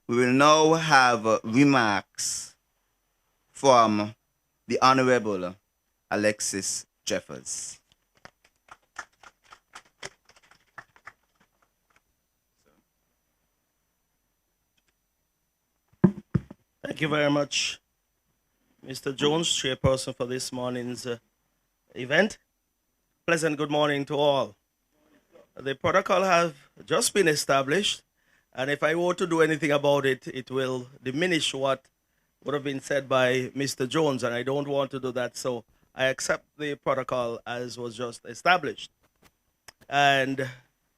We will now have remarks from the Honorable Alexis Jeffers. Thank you very much, Mr. Jones, chairperson for this morning's event. Pleasant good morning to all. The protocol have just been established, and if I were to do anything about it, it will diminish what would have been said by Mr. Jones, and I don't want to do that, so I accept the protocol as was just established. And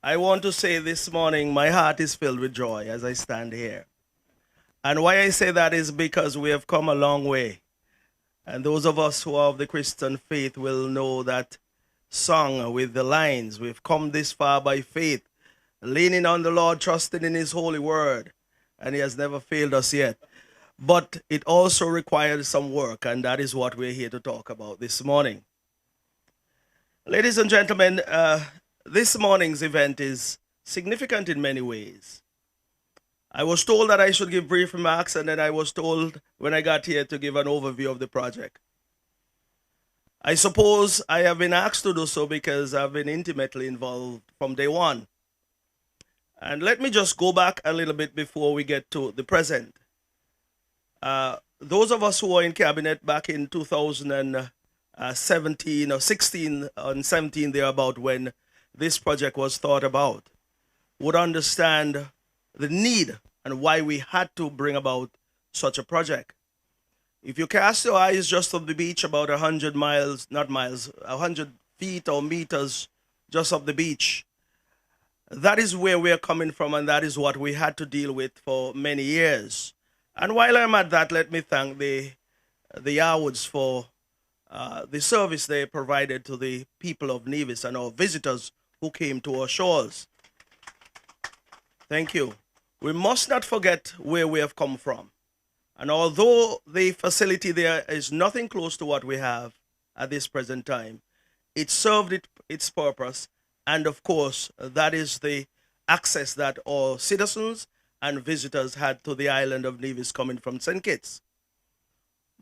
I want to say this morning, my heart is filled with joy as I stand here. And why I say that is because we have come a long way. And those of us who are of the Christian faith will know that song with the lines, we've come this far by faith, leaning on the Lord, trusting in his holy word. And he has never failed us yet. But it also requires some work, and that is what we're here to talk about this morning. Ladies and gentlemen, this morning's event is significant in many ways. I was told that I should give brief remarks, and then I was told when I got here to give an overview of the project. I suppose I have been asked to do so because I've been intimately involved from day one. And let me just go back a little bit before we get to the present. Those of us who were in cabinet back in 2017 or 16 and 17 thereabout when this project was thought about would understand the need and why we had to bring about such a project. If you cast your eyes just up the beach about 100 miles, not miles, 100 feet or meters just up the beach, that is where we're coming from, and that is what we had to deal with for many years. And while I'm at that, let me thank the Yarwoods for the service they provided to the people of Nevis and our visitors who came to our shores. Thank you. We must not forget where we have come from. And although the facility there is nothing close to what we have at this present time, it served its purpose. And of course, that is the access that all citizens and visitors had to the island of Nevis coming from St. Kitts.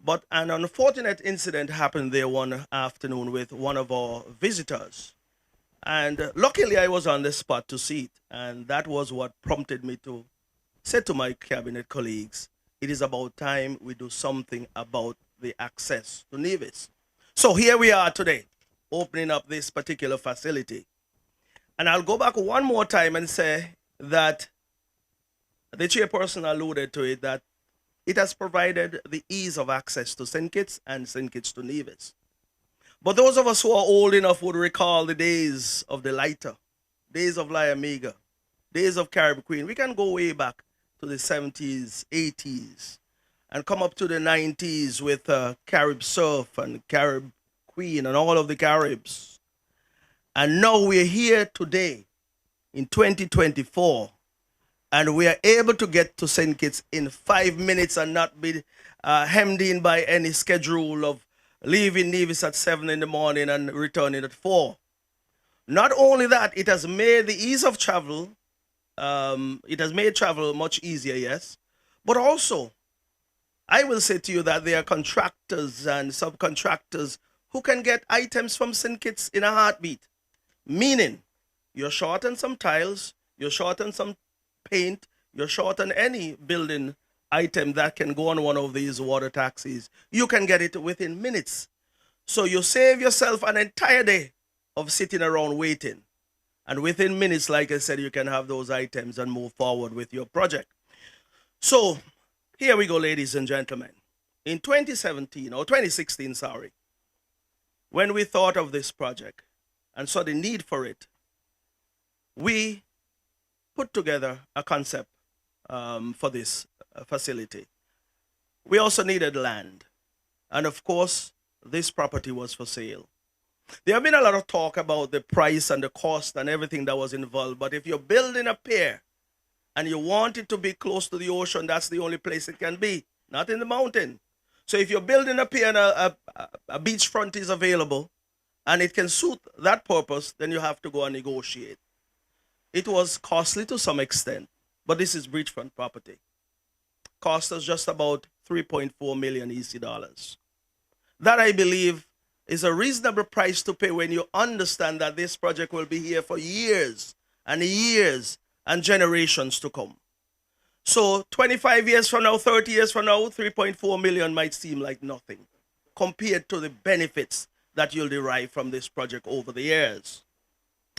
But an unfortunate incident happened there one afternoon with one of our visitors. And luckily, I was on the spot to see it. And that was what prompted me to say to my cabinet colleagues, it is about time we do something about the access to Nevis. So here we are today, opening up this particular facility. And I'll go back one more time and say that the chairperson alluded to it, that it has provided the ease of access to St. Kitts and St. Kitts to Nevis. But those of us who are old enough would recall the days of the lighter, days of Liamiga, days of Carib Queen. We can go way back to the 70s, 80s, and come up to the 90s with Carib Surf and Carib Queen and all of the Caribs. And now we're here today in 2024, and we are able to get to St. Kitts in 5 minutes and not be hemmed in by any schedule of leaving Nevis at 7 in the morning and returning at 4. Not only that, it has made the ease of travel, it has made travel much easier, yes, but also, I will say to you that there are contractors and subcontractors who can get items from St. Kitts in a heartbeat. Meaning, you're short on some tiles, you're short on some paint, you're short on any building item that can go on one of these water taxis. You can get it within minutes. So you save yourself an entire day of sitting around waiting. And within minutes, like I said, you can have those items and move forward with your project. So here we go, ladies and gentlemen. In 2017, or 2016, sorry, when we thought of this project and saw the need for it, we put together a concept for this facility. We also needed land. And of course, this property was for sale. There have been a lot of talk about the price and the cost and everything that was involved. But if you're building a pier and you want it to be close to the ocean, that's the only place it can be, not in the mountain. So if you're building a pier and a beachfront is available and it can suit that purpose, then you have to go and negotiate. It was costly to some extent, but this is beachfront property. cost us just about 3.4 million EC dollars. That, I believe, is a reasonable price to pay when you understand that this project will be here for years and years and generations to come. So 25 years from now, 30 years from now, 3.4 million might seem like nothing compared to the benefits that you'll derive from this project over the years.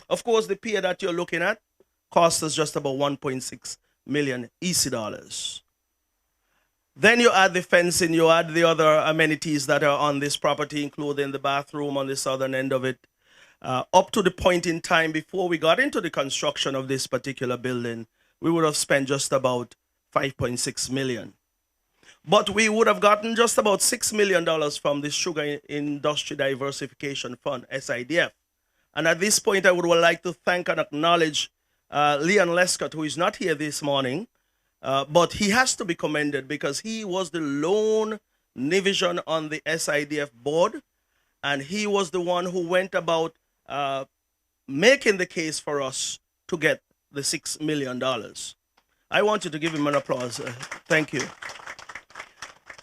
Of course, the pier that you're looking at costs us just about 1.6 million EC dollars. Then you add the fencing, you add the other amenities that are on this property, including the bathroom on the southern end of it. Up to the point in time before we got into the construction of this particular building, we would have spent just about 5.6 million. But we would have gotten just about $6 million from the Sugar Industry Diversification Fund, SIDF. And at this point, I would like to thank and acknowledge Leon Lescott, who is not here this morning, but he has to be commended because he was the lone Nevision on the SIDF board, and he was the one who went about making the case for us to get the $6 million. I want you to give him an applause. Thank you.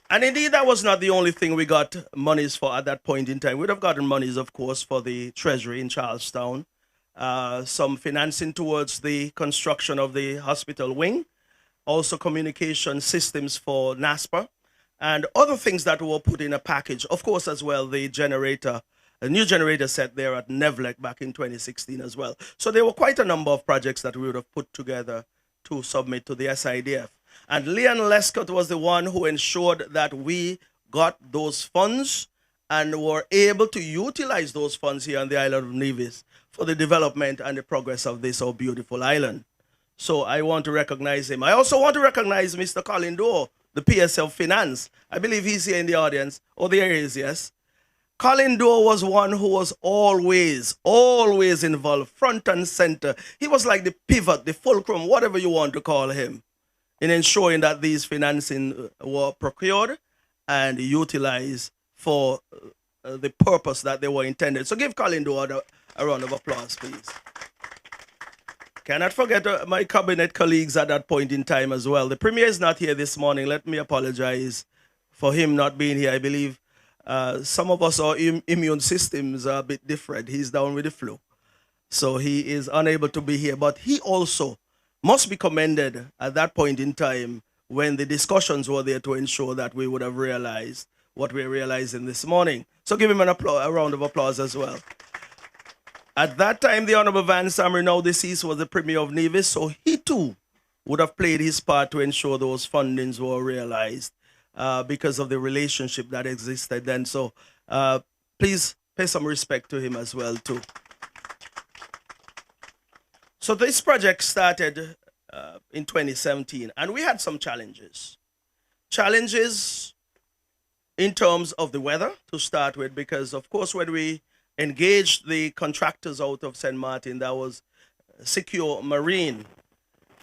And indeed, that was not the only thing we got monies for at that point in time. We'd have gotten monies, of course, for the Treasury in Charlestown, some financing towards the construction of the hospital wing, also communication systems for NASPA, and other things that were put in a package. Of course, as well, the generator, a new generator set there at Nevlec back in 2016 as well. So there were quite a number of projects that we would have put together to submit to the SIDF. And Leon Lescott was the one who ensured that we got those funds and were able to utilize those funds here on the island of Nevis for the development and the progress of this our beautiful island. So I want to recognize him. I also want to recognize Mr. Colin Doe, the PSL Finance. I believe he's here in the audience. Oh, there he is, yes. Colin Doe was one who was always involved, front and center. He was like the pivot, the fulcrum, whatever you want to call him, in ensuring that these financing were procured and utilized for the purpose that they were intended. So give Colin Doe a round of applause, please. Cannot forget my cabinet colleagues at that point in time as well. The Premier is not here this morning. Let me apologize for him not being here. I believe some of us, our immune systems are a bit different. He's down with the flu. So he is unable to be here. But he also must be commended at that point in time when the discussions were there to ensure that we would have realized what we're realizing this morning. So give him a round of applause as well. At that time, the Honorable Van Samry, now deceased, was the Premier of Nevis, so he too would have played his part to ensure those fundings were realized because of the relationship that existed then. So please pay some respect to him as well too. So this project started in 2017, and we had some challenges. Challenges in terms of the weather to start with, because of course when we engaged the contractors out of St. Martin, that was Secure Marine.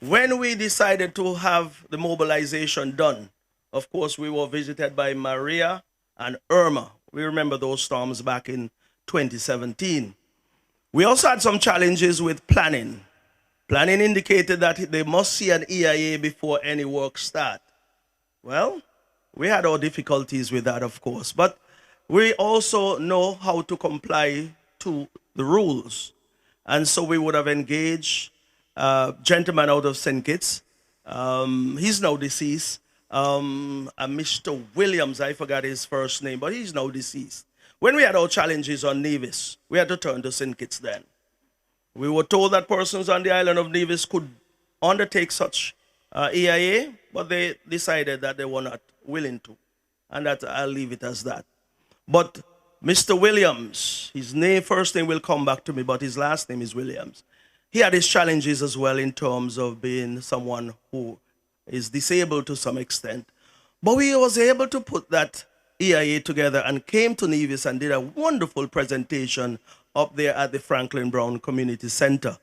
When we decided to have the mobilization done, of course we were visited by Maria and Irma. We remember those storms back in 2017. We also had some challenges with planning. Planning indicated that they must see an EIA before any work start. Well, we had our difficulties with that, of course, but we also know how to comply to the rules. And so we would have engaged a gentleman out of St. Kitts. He's now deceased. Mr. Williams, I forgot his first name, but he's now deceased. When we had our challenges on Nevis, we had to turn to St. Kitts then. We were told that persons on the island of Nevis could undertake such EIA, but they decided that they were not willing to. And that I'll leave it as that. But Mr. Williams, his first name will come back to me, but his last name is Williams. He had his challenges as well in terms of being someone who is disabled to some extent. But we was able to put that EIA together and came to Nevis and did a wonderful presentation up there at the Franklin Brown Community Center.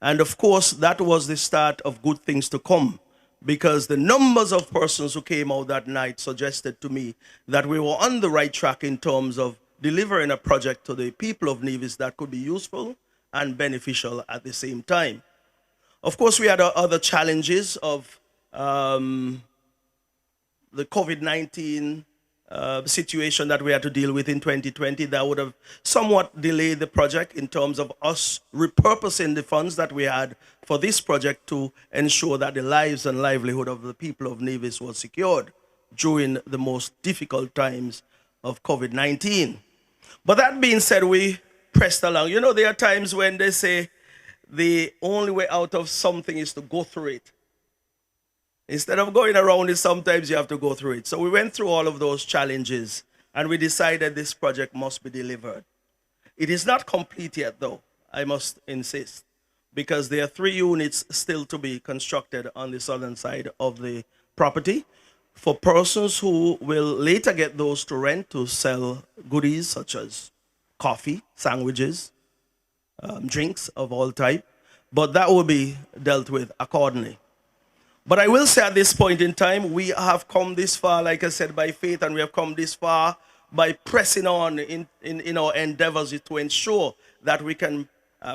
And of course, that was the start of good things to come, because the numbers of persons who came out that night suggested to me that we were on the right track in terms of delivering a project to the people of Nevis that could be useful and beneficial at the same time. Of course, we had other challenges of the COVID-19 situation that we had to deal with in 2020, that would have somewhat delayed the project in terms of us repurposing the funds that we had for this project to ensure that the lives and livelihood of the people of Nevis was secured during the most difficult times of COVID-19. But that being said, we pressed along. You know, there are times when they say the only way out of something is to go through it. Instead of going around it, sometimes you have to go through it. So we went through all of those challenges and we decided this project must be delivered. It is not complete yet, though, I must insist, because there are 3 units still to be constructed on the southern side of the property for persons who will later get those to rent to sell goodies such as coffee, sandwiches, drinks of all type. But that will be dealt with accordingly. But I will say at this point in time, we have come this far, like I said, by faith, and we have come this far by pressing on in our endeavors to ensure that we can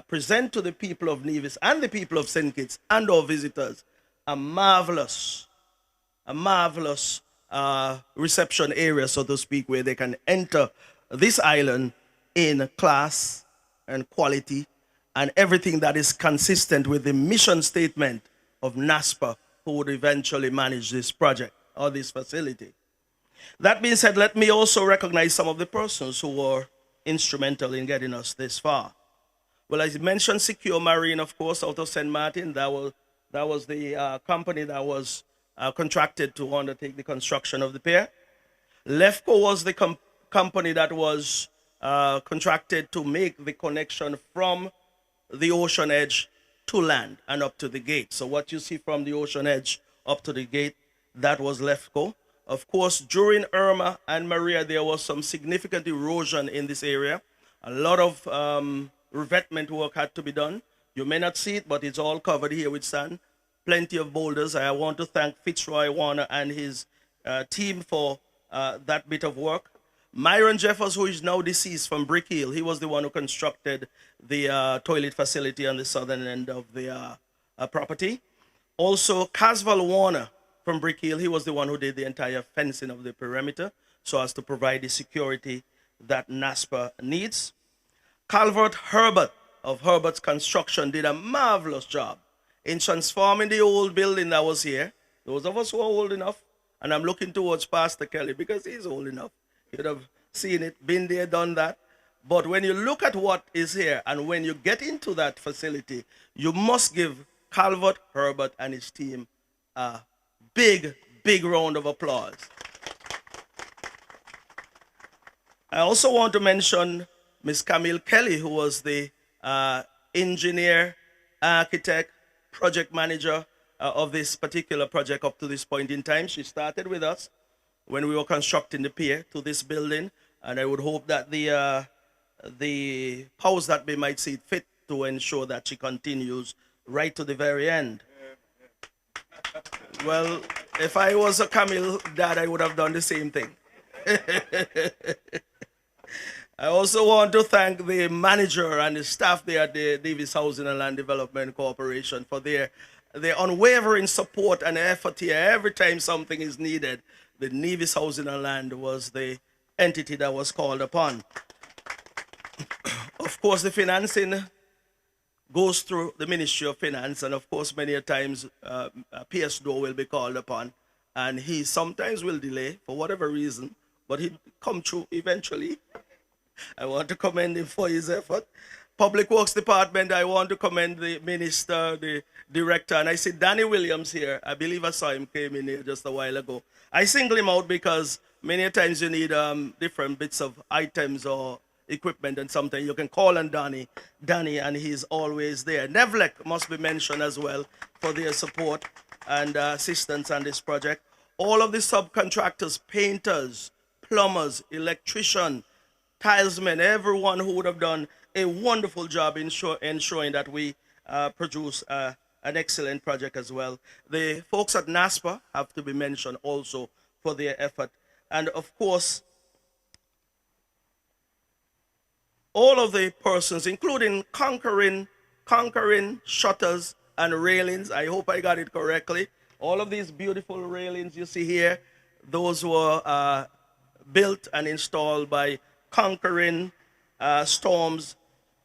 present to the people of Nevis and the people of St. Kitts and our visitors a marvelous reception area, so to speak, where they can enter this island in class and quality and everything that is consistent with the mission statement of NASPA, who would eventually manage this project or this facility. That being said, let me also recognize some of the persons who were instrumental in getting us this far. Well, as I mentioned, Secure Marine, of course, out of St. Martin. That was the company that was contracted to undertake the construction of the pier. Lefco was the company that was contracted to make the connection from the ocean edge to land and up to the gate. So what you see from the ocean edge up to the gate, that was Lefco. Of course, during Irma and Maria, there was some significant erosion in this area. A lot of revetment work had to be done. You may not see it, but it's all covered here with sand. Plenty of boulders. I want to thank Fitzroy Warner and his team for that bit of work. Myron Jeffers, who is now deceased from Brick Hill, he was the one who constructed the toilet facility on the southern end of the property. Also, Casval Warner from Brick Hill, he was the one who did the entire fencing of the perimeter so as to provide the security that NASPA needs. Calvert Herbert of Herbert's Construction did a marvelous job in transforming the old building that was here. Those of us who are old enough, and I'm looking towards Pastor Kelly because he's old enough. You'd have seen it, been there, done that. But when you look at what is here and when you get into that facility, you must give Calvert Herbert and his team a big round of applause. I also want to mention Miss Camille Kelly, who was the engineer, architect, project manager of this particular project up to this point in time. She started with us when we were constructing the pier to this building, and I would hope that the powers that be might see it fit to ensure that she continues right to the very end. Well, if I was a Camille dad, I would have done the same thing. I also want to thank the manager and the staff there at the Nevis Housing and Land Development Corporation for their unwavering support and effort here. Every time something is needed, the Nevis Housing and Land was the entity that was called upon. Of course, the financing goes through the Ministry of Finance, and of course, many a times PSDO will be called upon, and he sometimes will delay for whatever reason, but he'll come through eventually. I want to commend him for his effort. Public Works Department, I want to commend the minister, the director, and I see Danny Williams here. I believe I saw him came in here just a while ago. I single him out because many times you need different bits of items or equipment, and something you can call on Danny, and he's always there. Nevlec must be mentioned as well for their support and assistance on this project. All of the subcontractors, painters, plumbers, electrician, tilesmen, everyone who would have done a wonderful job in ensuring that we produce an excellent project as well. The folks at NASPA have to be mentioned also for their effort. And of course, all of the persons, including conquering shutters and railings. I hope I got it correctly. All of these beautiful railings you see here, Those were built and installed by conquering storms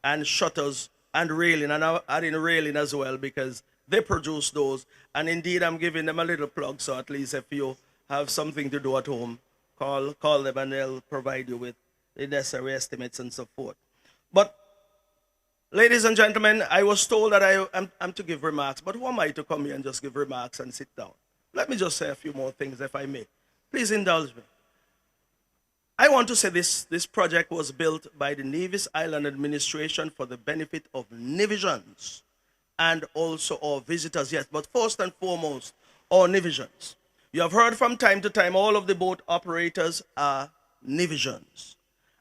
and shutters and railing, and adding railing as well because they produce those. And indeed, I'm giving them a little plug, so at least if you have something to do at home, call them and they'll provide you with the necessary estimates and so forth. But ladies and gentlemen, I was told that I'm to give remarks, but who am I to come here and just give remarks and sit down? Let me just say a few more things, if I may. Please indulge me. I want to say this project was built by the Nevis Island Administration for the benefit of Nevisians and also our visitors, yes, but first and foremost, our Nevisians. You have heard from time to time all of the boat operators are Nevisians.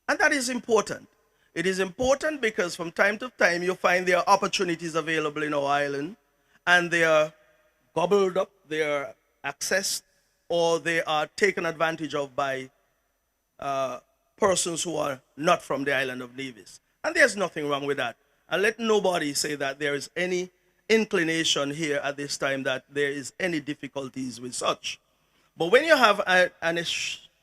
And that is important. It is important because from time to time you find there are opportunities available in our island and they are gobbled up, they are accessed, or they are taken advantage of by persons who are not from the island of Nevis. And there's nothing wrong with that. And let nobody say that there is any inclination here at this time that there is any difficulties with such. But when you have an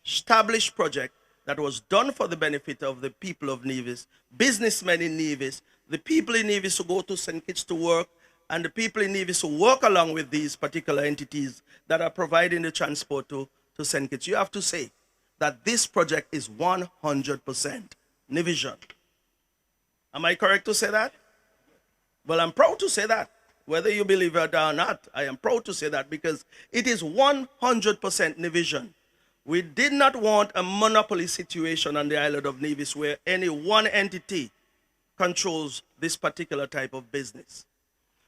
established project that was done for the benefit of the people of Nevis, businessmen in Nevis, the people in Nevis who go to St. Kitts to work, and the people in Nevis who work along with these particular entities that are providing the transport to St. Kitts, you have to say that this project is 100% Nevisian. Am I correct to say that? Well, I'm proud to say that. Whether you believe it or not, I am proud to say that because it is 100% Nevisian. We did not want a monopoly situation on the island of Nevis where any one entity controls this particular type of business.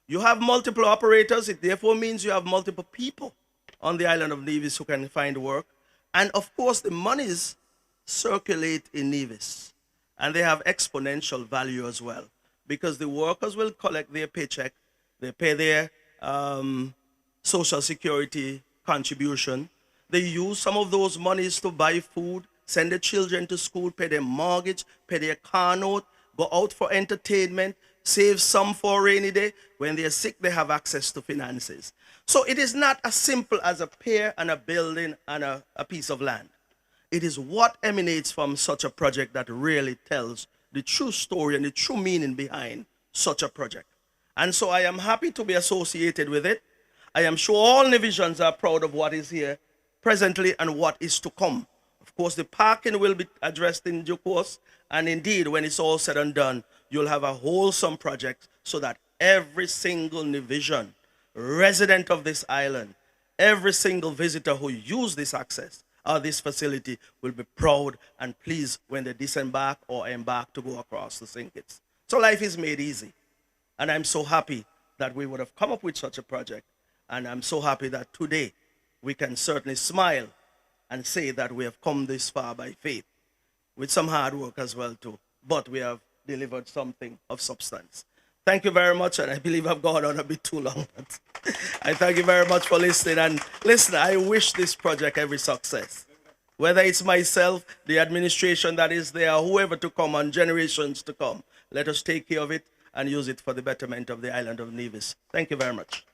You have multiple operators, it therefore means you have multiple people on the island of Nevis who can find work. And of course, the monies circulate in Nevis and they have exponential value as well because the workers will collect their paycheck, they pay their social security contribution, they use some of those monies to buy food, send their children to school, pay their mortgage, pay their car note, go out for entertainment, save some for a rainy day. When they're sick, they have access to finances. So it is not as simple as a pier and a building and a piece of land. It is what emanates from such a project that really tells the true story and the true meaning behind such a project. And so I am happy to be associated with it. I am sure all Nevisians are proud of what is here presently and what is to come. Of course, the parking will be addressed in due course. And indeed, when it's all said and done, you'll have a wholesome project so that every single Nevisian, resident of this island, every single visitor who use this access or this facility will be proud and pleased when they disembark or embark to go across the St. Kitts. So life is made easy. And I'm so happy that we would have come up with such a project. And I'm so happy that today we can certainly smile and say that we have come this far by faith, with some hard work as well too. But we have delivered something of substance. Thank you very much, and I believe I've gone on a bit too long. But I thank you very much for listening. And listen, I wish this project every success. Whether it's myself, the administration that is there, whoever to come and generations to come. Let us take care of it and use it for the betterment of the island of Nevis. Thank you very much.